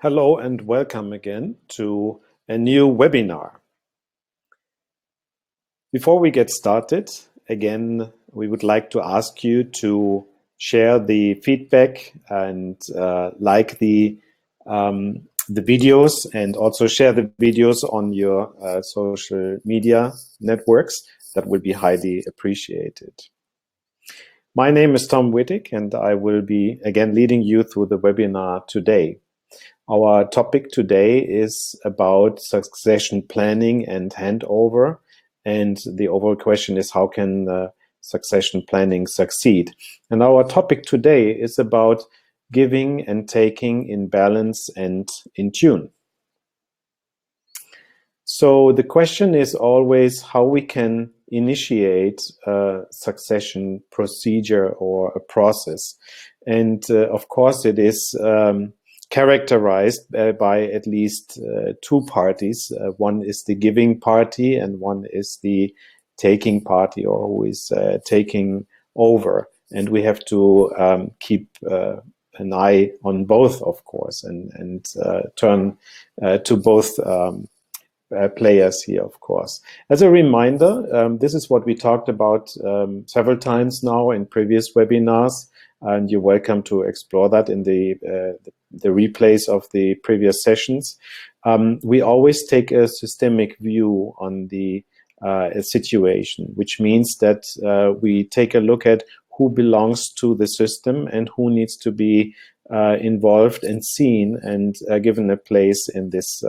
Hello and welcome again to a new webinar. Before we get started, again, we would like to ask you to share the feedback and like the videos, and also share the videos on your social media networks. That would be highly appreciated. My name is Tom Wittig, and I will be again leading you through the webinar today. Our topic today is about succession planning and handover, and the overall question is, how can succession planning succeed? And our topic today is about giving and taking in balance and in tune. So the question is always how we can initiate a succession procedure or a process. And of course it is characterized by at least two parties. One is the giving party and one is the taking party, or who is taking over. And we have to keep an eye on both, of course, and turn to both players here, of course. As a reminder, this is what we talked about several times now in previous webinars, and you're welcome to explore that in the replays of the previous sessions. We always take a systemic view on the situation, which means that we take a look at who belongs to the system and who needs to be involved and seen and given a place in this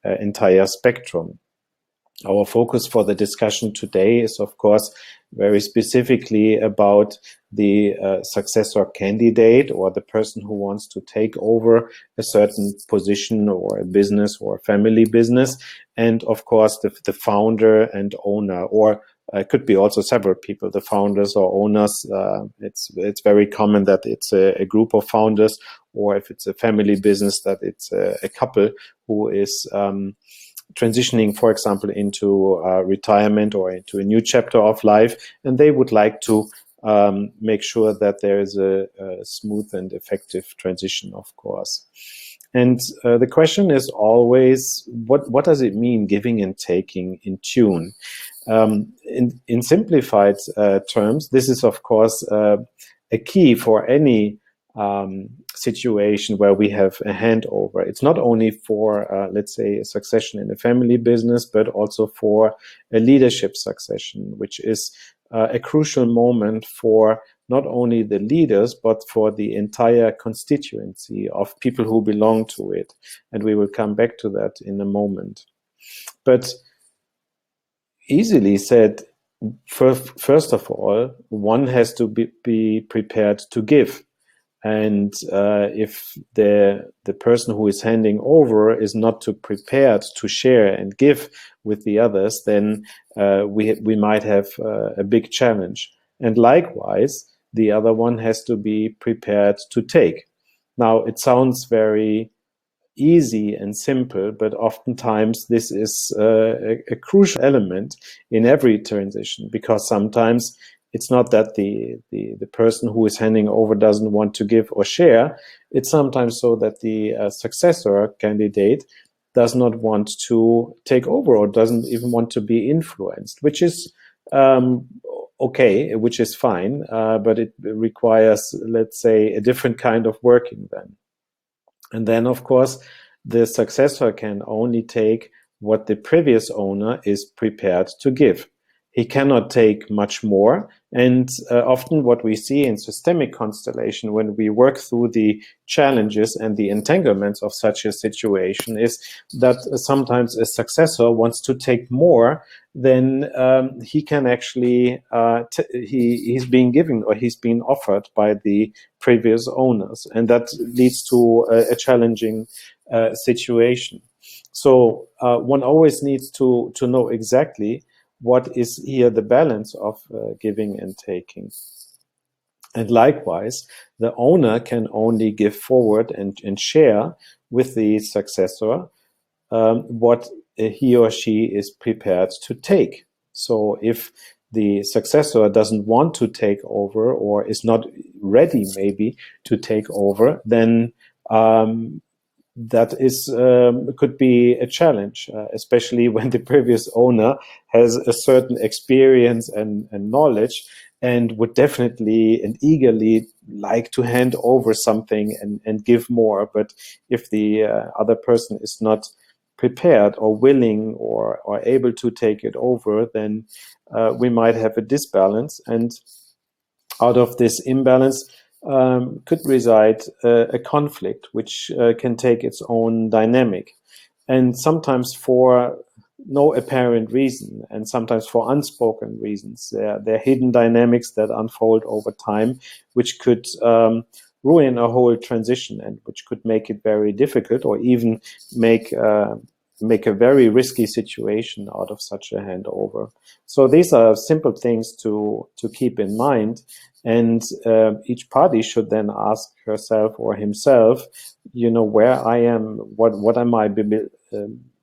entire spectrum. Our focus for the discussion today is, of course, very specifically about the successor candidate, or the person who wants to take over a certain position or a business or a family business, and of course the founder and owner, or it could be also several people, the founders or owners. It's very common that it's a group of founders, or if it's a family business, that it's a couple who is transitioning, for example, into retirement or into a new chapter of life, and they would like to make sure that there is a smooth and effective transition, of course. And the question is always, what does it mean, giving and taking in tune? In simplified terms, this is, of course, a key for any situation where we have a handover. It's not only for, let's say, a succession in a family business, but also for a leadership succession, which is a crucial moment for not only the leaders, but for the entire constituency of people who belong to it. And we will come back to that in a moment. But easily said, first of all, one has to be prepared to give. And if the person who is handing over is not prepared to share and give with the others, then we might have a big challenge. And likewise, the other one has to be prepared to take. Now, it sounds very easy and simple, but oftentimes this is a crucial element in every transition, because sometimes it's not that the person who is handing over doesn't want to give or share. It's sometimes so that the successor candidate does not want to take over, or doesn't even want to be influenced, which is okay, which is fine, but it requires, let's say, a different kind of working then. And then, of course, the successor can only take what the previous owner is prepared to give. He cannot take much more. And often what we see in systemic constellation, when we work through the challenges and the entanglements of such a situation, is that sometimes a successor wants to take more than he can actually, he's being given or he's being offered by the previous owners. And that leads to a challenging situation. So one always needs to know exactly what is here the balance of giving and taking. And likewise, the owner can only give forward and share with the successor what he or she is prepared to take. So if the successor doesn't want to take over, or is not ready maybe to take over, then that is could be a challenge, especially when the previous owner has a certain experience and knowledge, and would definitely and eagerly like to hand over something and give more. But if the other person is not prepared or willing or able to take it over, then we might have a disbalance. And out of this imbalance could reside a conflict, which can take its own dynamic. And sometimes for no apparent reason, and sometimes for unspoken reasons. There are hidden dynamics that unfold over time, which could ruin a whole transition, and which could make it very difficult, or even make a very risky situation out of such a handover. So these are simple things to keep in mind. And each party should then ask herself or himself, where I am, what am I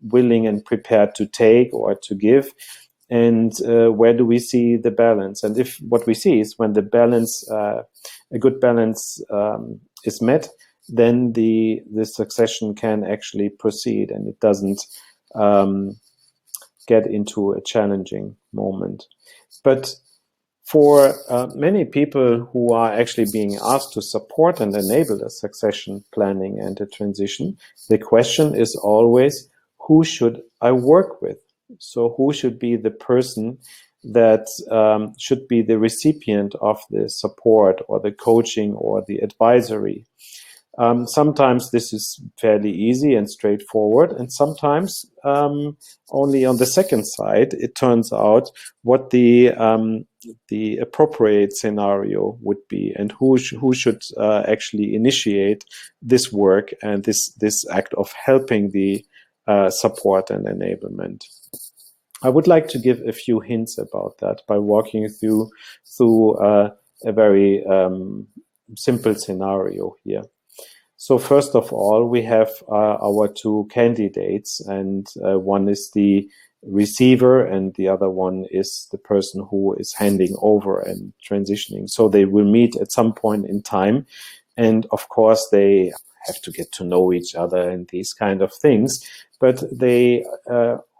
willing and prepared to take or to give, and where do we see the balance? And if what we see is when the balance, a good balance is met, then the succession can actually proceed, and it doesn't get into a challenging moment. But for many people who are actually being asked to support and enable a succession planning and a transition, the question is always, who should I work with? So who should be the person that should be the recipient of the support or the coaching or the advisory? Sometimes this is fairly easy and straightforward, and sometimes only on the second side it turns out what the appropriate scenario would be, and who should actually initiate this work and this act of helping the support and enablement. I would like to give a few hints about that by walking you through a very simple scenario here. So first of all, we have our two candidates, and one is the receiver and the other one is the person who is handing over and transitioning. So they will meet at some point in time, and of course they have to get to know each other and these kind of things, but they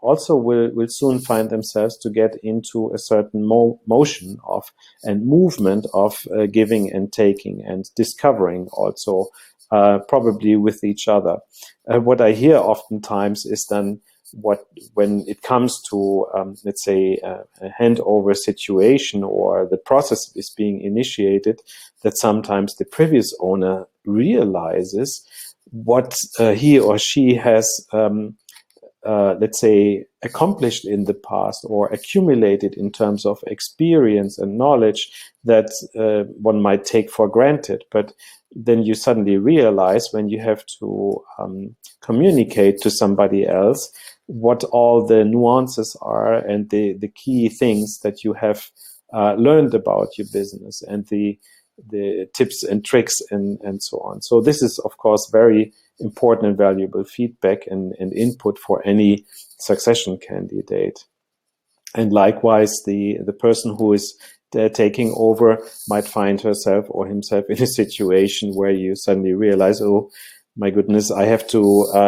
also will soon find themselves to get into a certain motion of and movement of giving and taking and discovering also probably with each other. What I hear oftentimes is then when it comes to, let's say, a handover situation or the process is being initiated, that sometimes the previous owner realizes what he or she has, let's say, accomplished in the past or accumulated in terms of experience and knowledge that one might take for granted. But then you suddenly realize when you have to communicate to somebody else what all the nuances are and the key things that you have learned about your business and the tips and tricks and so on. So this is, of course, very important and valuable feedback and input for any succession candidate. And likewise, the person who is taking over might find herself or himself in a situation where you suddenly realize, oh my goodness, I have to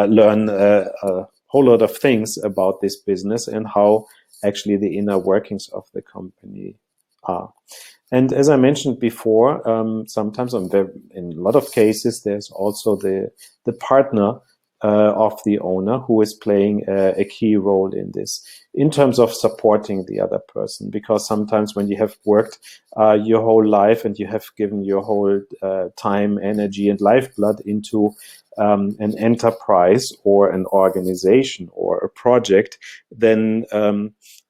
learn a whole lot of things about this business and how actually the inner workings of the company are. And as I mentioned before, sometimes in a lot of cases, there's also the partner of the owner who is playing a key role in this in terms of supporting the other person. Because sometimes when you have worked your whole life and you have given your whole time, energy, and lifeblood into an enterprise or an organization or a project, then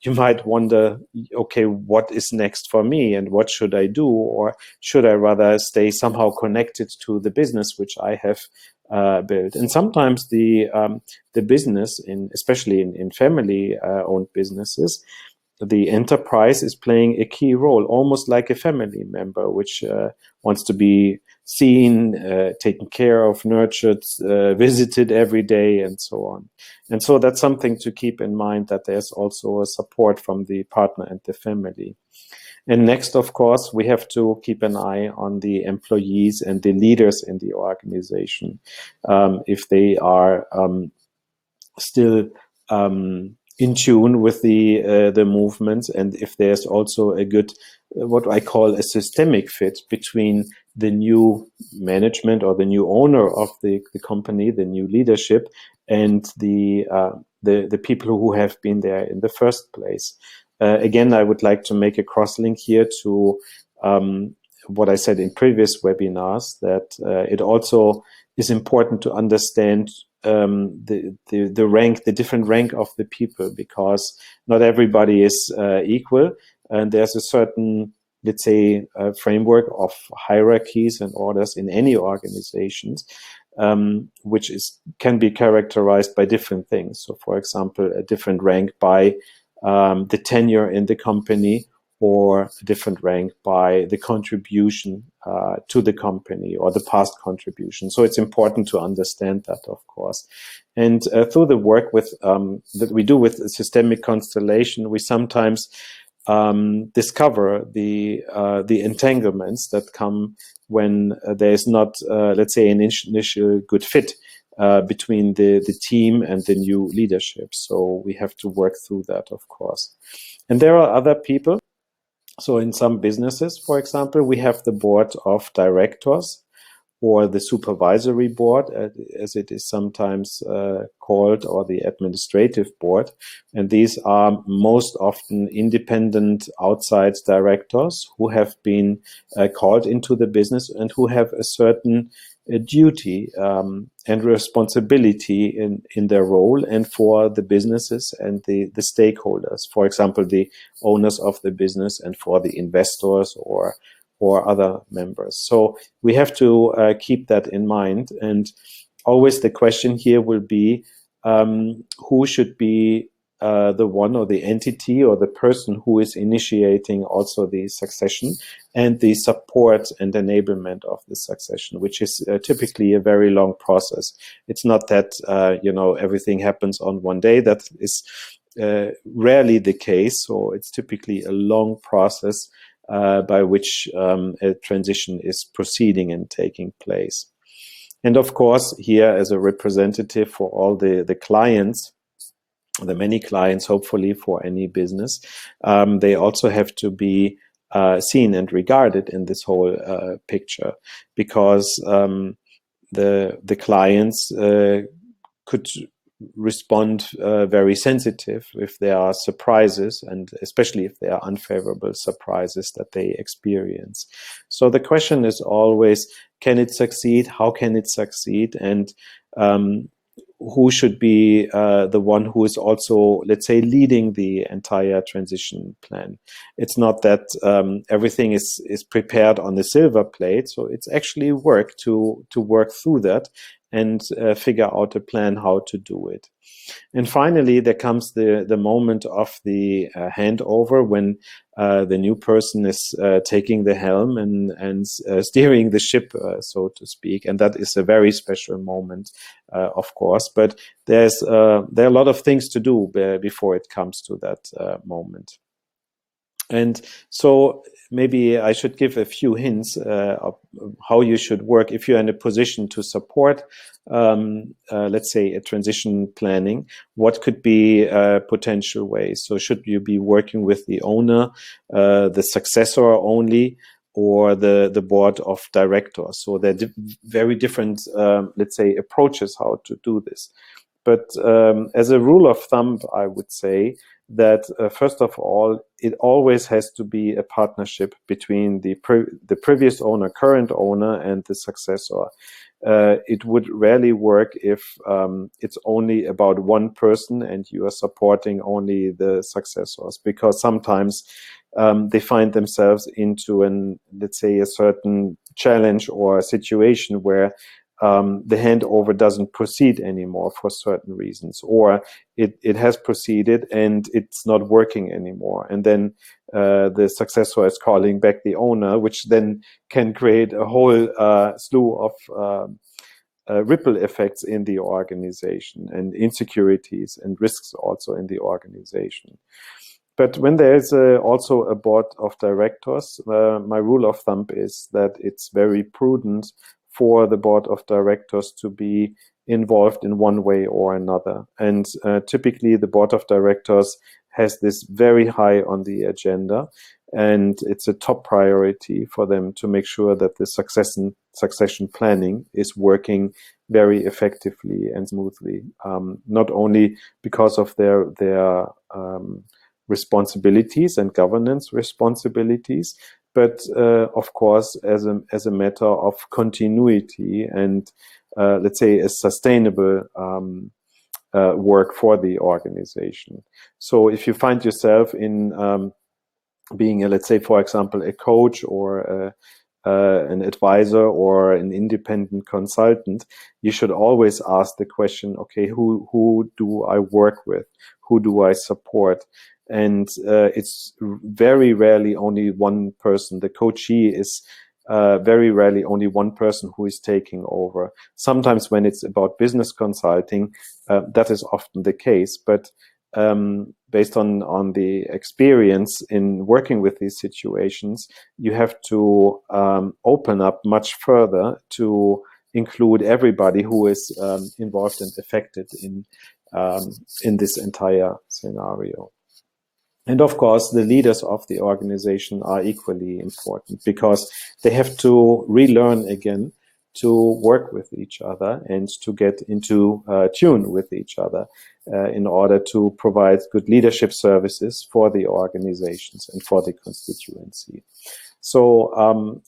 you might wonder, okay, what is next for me and what should I do? Or should I rather stay somehow connected to the business which I have built? And sometimes the business, especially in family-owned businesses, the enterprise is playing a key role, almost like a family member, which wants to be seen, taken care of, nurtured, visited every day, and so on. And so that's something to keep in mind, that there's also a support from the partner and the family. And next, of course, we have to keep an eye on the employees and the leaders in the organization. If they are still in tune with the movements, and if there's also a good, what I call a systemic fit between the new management or the new owner of the company, the new leadership, and the people who have been there in the first place. Again, I would like to make a cross-link here to what I said in previous webinars, that it also is important to understand the rank, the different rank of the people, because not everybody is equal, and there's a certain, let's say, framework of hierarchies and orders in any organizations, which can be characterized by different things. So, for example, a different rank by the tenure in the company, or a different rank by the contribution to the company or the past contribution. So it's important to understand that, of course. And through the work with that we do with systemic constellation, we sometimes discover the entanglements that come when there is not, let's say, an initial good fit between the team and the new leadership. So we have to work through that, of course. And there are other people. So in some businesses, for example, we have the board of directors, or the supervisory board, as it is sometimes called, or the administrative board. And these are most often independent outside directors who have been called into the business and who have a certain duty and responsibility in their role and for the businesses and the stakeholders. For example, the owners of the business, and for the investors or other members. So we have to keep that in mind. And always the question here will be, who should be the one or the entity or the person who is initiating also the succession and the support and enablement of the succession, which is typically a very long process. It's not that, everything happens on one day. That is rarely the case. So it's typically a long process by which a transition is proceeding and taking place. And of course, here as a representative for all the clients, the many clients, hopefully, for any business, they also have to be seen and regarded in this whole picture, because the clients could respond very sensitive if there are surprises, and especially if there are unfavorable surprises that they experience. So the question is always, can it succeed? How can it succeed? And who should be the one who is also, let's say, leading the entire transition plan? It's not that everything is prepared on the silver plate. So it's actually work to work through that and figure out a plan how to do it. And finally, there comes the moment of the handover, when the new person is taking the helm and steering the ship, so to speak. And that is a very special moment, of course. But there are a lot of things to do before it comes to that moment. And so maybe I should give a few hints of how you should work if you're in a position to support, let's say, a transition planning. What could be potential ways? So should you be working with the owner, the successor only, or the board of directors? So there are very different, let's say, approaches how to do this. But as a rule of thumb, I would say that first of all, it always has to be a partnership between the previous owner, current owner, and the successor. It would rarely work if it's only about one person and you are supporting only the successors, because sometimes they find themselves into let's say, a certain challenge or a situation where the handover doesn't proceed anymore for certain reasons, or it has proceeded and it's not working anymore. And then the successor is calling back the owner, which then can create a whole slew of ripple effects in the organization, and insecurities and risks also in the organization. But when there is also a board of directors, my rule of thumb is that it's very prudent for the board of directors to be involved in one way or another. And typically the board of directors has this very high on the agenda, and it's a top priority for them to make sure that the succession planning is working very effectively and smoothly, not only because of their responsibilities and governance responsibilities, but of course as a matter of continuity and let's say a sustainable work for the organization. So if you find yourself in being, let's say, for example, a coach or an advisor or an independent consultant, you should always ask the question, okay, who do I work with? Who do I support? And it's very rarely only one person. The coachee is very rarely only one person who is taking over. Sometimes when it's about business consulting, that is often the case. But based on the experience in working with these situations, you have to open up much further to include everybody who is involved and affected in this entire scenario. And of course, the leaders of the organization are equally important because they have to relearn again to work with each other and to get into tune with each other in order to provide good leadership services for the organizations and for the constituency. So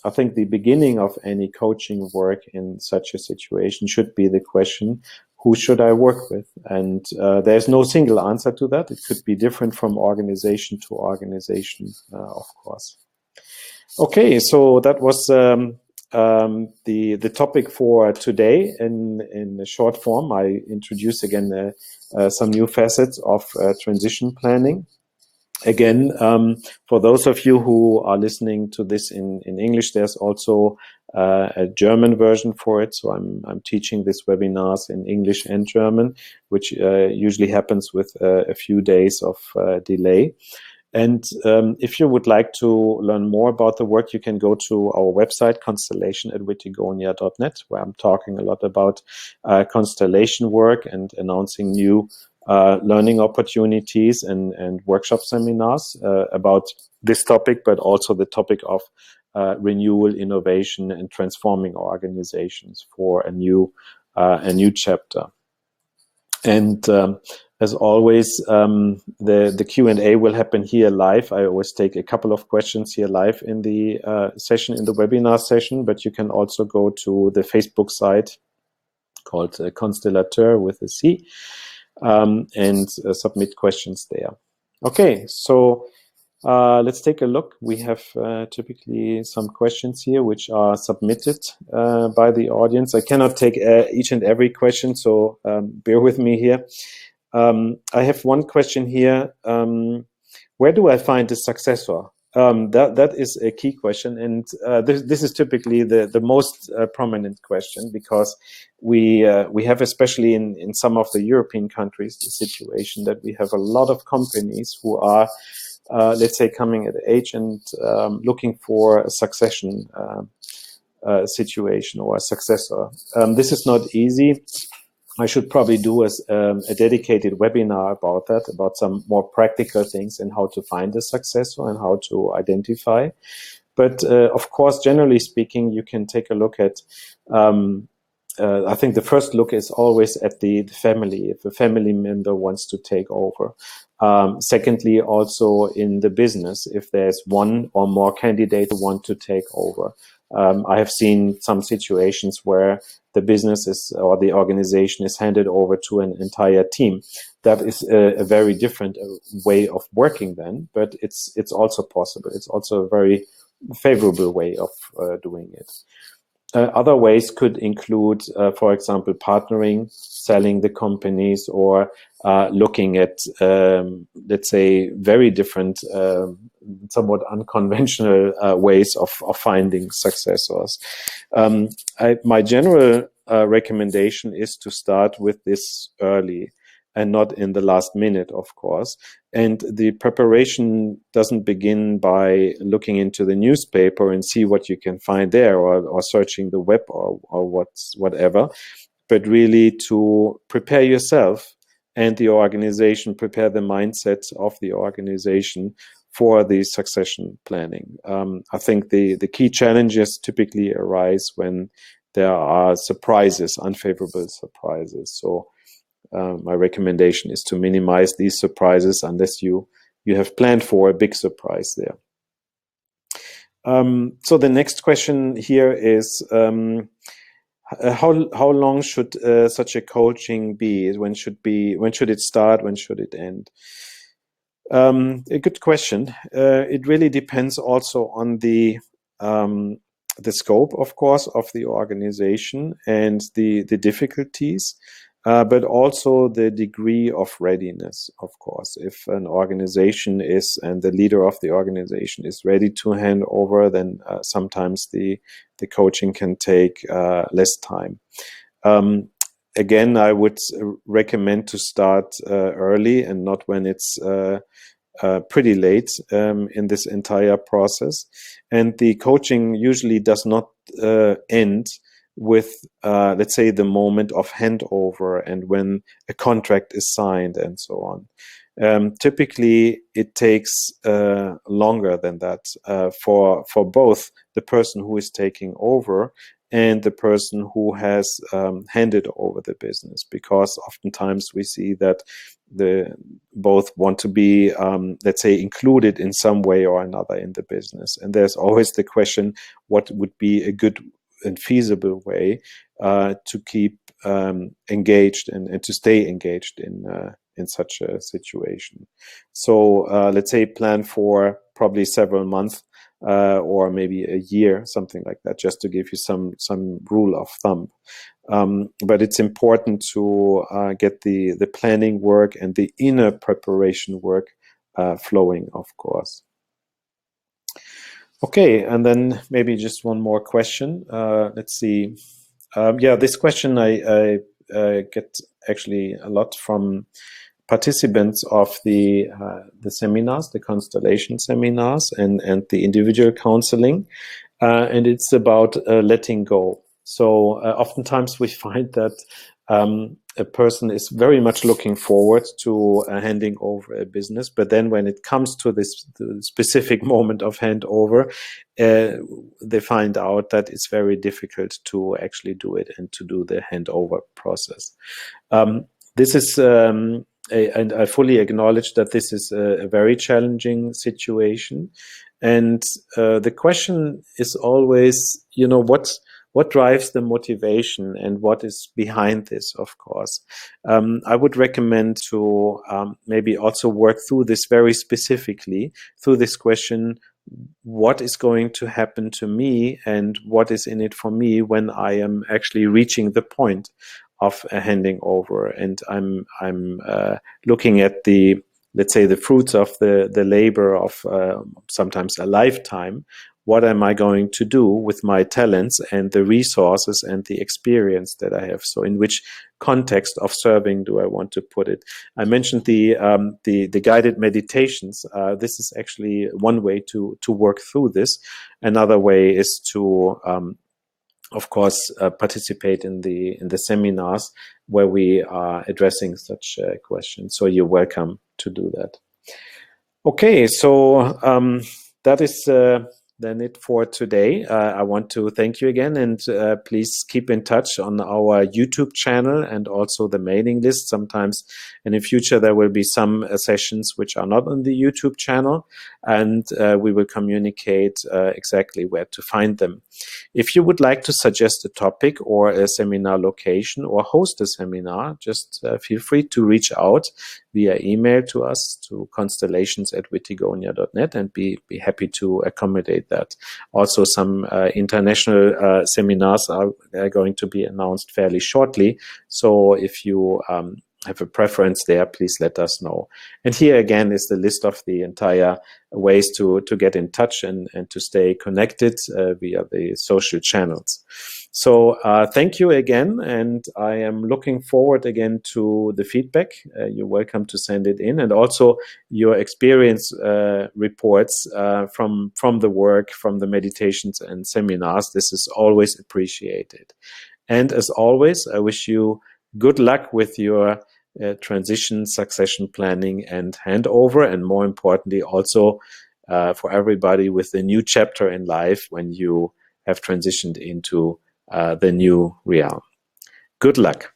I think the beginning of any coaching work in such a situation should be the question, who should I work with? And there's no single answer to that. It could be different from organization to organization, of course. Okay, so that was the topic for today. In a short form, I introduce again some new facets of transition planning. Again, for those of you who are listening to this in English, there's also a German version for it. So I'm teaching these webinars in English and German, which usually happens with a few days of delay. And if you would like to learn more about the work, you can go to our website, constellation@wittigonia.net, where I'm talking a lot about constellation work and announcing new learning opportunities and workshop seminars about this topic, but also the topic of renewal, innovation, and transforming organizations for a new chapter. And as always, the Q&A will happen here live. I always take a couple of questions here live in the session, in the webinar session, but you can also go to the Facebook site called Constellateur with a C, and submit questions there. Okay, so let's take a look. We have typically some questions here which are submitted by the audience. I cannot take each and every question, so bear with me here. I have one question here. Where do I find a successor? That is a key question, and this is typically the most prominent question, because we have, especially in some of the European countries, the situation that we have a lot of companies who are let's say coming at age and looking for a succession situation or a successor. This is not easy. I should probably do a dedicated webinar about that, about some more practical things and how to find a successor and how to identify. But of course, generally speaking, you can take a look at, I think the first look is always at the family, if a family member wants to take over. Secondly, also in the business, if there's one or more candidates who want to take over. I have seen some situations where the business is, or the organization is handed over to an entire team. That is a very different way of working then, but it's also possible. It's also a very favorable way of doing it. Other ways could include, for example, partnering, selling the companies, or looking at, let's say, very different, somewhat unconventional ways of finding successors. My general recommendation is to start with this early. and not in the last minute, of course. And the preparation doesn't begin by looking into the newspaper and see what you can find there, or searching the web, or whatever, but really to prepare yourself and the organization, prepare the mindset of the organization for the succession planning. I think the key challenges typically arise when there are surprises, unfavorable surprises. So my recommendation is to minimize these surprises unless you have planned for a big surprise there. So the next question here is, how long should such a coaching be? When should it start? When should it end? A good question. It really depends also on the scope, of course, of the organization and the difficulties, but also the degree of readiness, of course. If an organization is, and the leader of the organization is ready to hand over, then sometimes the coaching can take less time. Again, I would recommend to start early and not when it's pretty late in this entire process. And the coaching usually does not end with, let's say, the moment of handover and when a contract is signed and so on. Typically, it takes longer than that for both the person who is taking over and the person who has handed over the business, because oftentimes we see that both want to be, let's say, included in some way or another in the business. And there's always the question, what would be a good and feasible way to keep engaged and to stay engaged in such a situation. So let's say plan for probably several months or maybe a year, something like that, just to give you some rule of thumb. But it's important to get the planning work and the inner preparation work flowing, of course. Okay, and then maybe just one more question. Let's see. Yeah, this question I get actually a lot from participants of the seminars, the Constellation seminars, and the individual counseling, and it's about letting go. So oftentimes we find that a person is very much looking forward to handing over a business, but then when it comes to the specific moment of handover, they find out that it's very difficult to actually do it and to do the handover process. This is and I fully acknowledge that this is a very challenging situation. And the question is always, you know, what drives the motivation and what is behind this, of course. I would recommend to maybe also work through this very specifically, through this question, what is going to happen to me and what is in it for me when I am actually reaching the point of handing over, and I'm looking at the, let's say, the fruits of the labor of sometimes a lifetime. What am I going to do with my talents and the resources and the experience that I have? So in which context of serving do I want to put it? I mentioned the guided meditations. This is actually one way to work through this. Another way is to of course, participate in the seminars where we are addressing such questions. So you're welcome to do that. Okay, so that is then it for today. I want to thank you again, and please keep in touch on our YouTube channel and also the mailing list. Sometimes in the future there will be some sessions which are not on the YouTube channel, and we will communicate exactly where to find them. If you would like to suggest a topic or a seminar location or host a seminar, just feel free to reach out via email to us, to constellations@wittigonia.net, and be happy to accommodate that. Also, some international seminars are going to be announced fairly shortly. So if you have a preference there, please let us know. And here again is the list of the entire ways to get in touch and to stay connected via the social channels. So thank you again, and I am looking forward again to the feedback. You're welcome to send it in, and also your experience reports from the work, from the meditations and seminars. This is always appreciated. And as always, I wish you good luck with your transition, succession planning, and handover, and more importantly, also for everybody with the new chapter in life when you have transitioned into the new realm. Good luck.